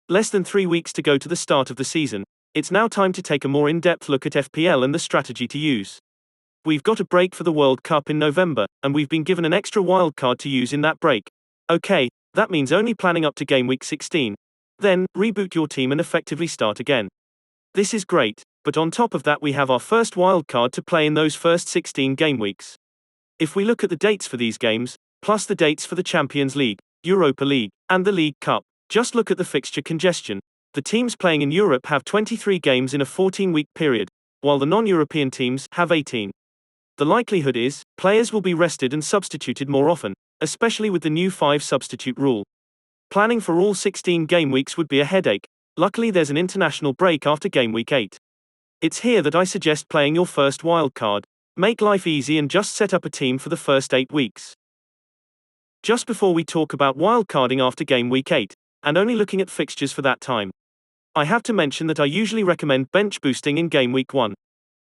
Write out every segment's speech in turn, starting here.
Less than 3 weeks to go to the start of the season. It's now time to take a more in-depth look at FPL and the strategy to use. We've got a break for the World Cup in November, and we've been given an extra wildcard to use in that break. Okay, that means only planning up to game week 16. Then, reboot your team and effectively start again. This is great, but on top of that we have our first wildcard to play in those first 16 game weeks. If we look at the dates for these games, plus the dates for the Champions League, Europa League, and the League Cup, just look at the fixture congestion. The teams playing in Europe have 23 games in a 14-week period, while the non-European teams have 18. The likelihood is, players will be rested and substituted more often, especially with the new 5 substitute rule. Planning for all 16 game weeks would be a headache. Luckily there's an international break after game week 8. It's here that I suggest playing your first wildcard. Make life easy and just set up a team for the first 8 weeks. Just before we talk about wildcarding after game week 8, and only looking at fixtures for that time, I have to mention that I usually recommend bench boosting in game week 1.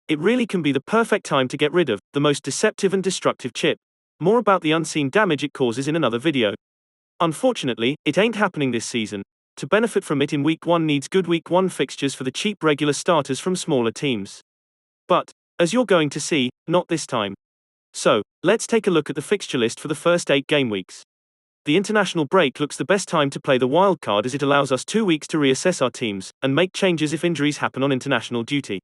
It really can be the perfect time to get rid of the most deceptive and destructive chip. More about the unseen damage it causes in another video. Unfortunately, it ain't happening this season. To benefit from it in week 1 needs good week 1 fixtures for the cheap regular starters from smaller teams. But, as you're going to see, not this time. So, let's take a look at the fixture list for the first 8 game weeks. The international break looks the best time to play the wildcard as it allows us 2 weeks to reassess our teams and make changes if injuries happen on international duty.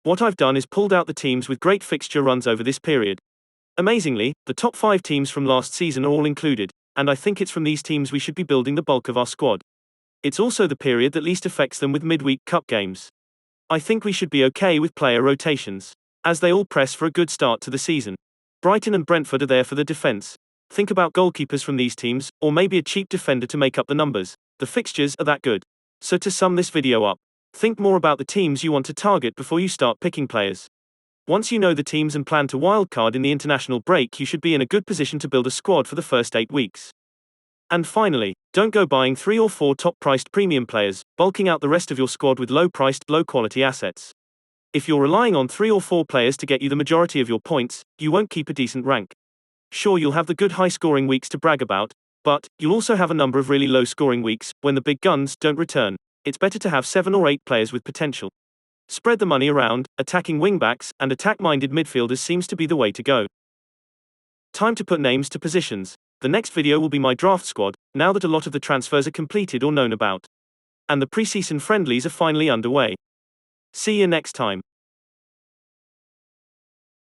What I've done is pulled out the teams with great fixture runs over this period. Amazingly, the top 5 teams from last season are all included, and I think it's from these teams we should be building the bulk of our squad. It's also the period that least affects them with midweek cup games. I think we should be okay with player rotations, as they all press for a good start to the season. Brighton and Brentford are there for the defense. Think about goalkeepers from these teams, or maybe a cheap defender to make up the numbers. The fixtures are that good. So to sum this video up, think more about the teams you want to target before you start picking players. Once you know the teams and plan to wildcard in the international break, you should be in a good position to build a squad for the first 8 weeks. And finally, don't go buying 3 or 4 top-priced premium players, bulking out the rest of your squad with low-priced, low-quality assets. If you're relying on 3 or 4 players to get you the majority of your points, you won't keep a decent rank. Sure, you'll have the good high-scoring weeks to brag about, but you'll also have a number of really low-scoring weeks when the big guns don't return. It's better to have 7 or 8 players with potential. Spread the money around. Attacking wingbacks and attack-minded midfielders seems to be the way to go. Time to put names to positions. The next video will be my draft squad, now that a lot of the transfers are completed or known about. And the pre-season friendlies are finally underway. See you next time.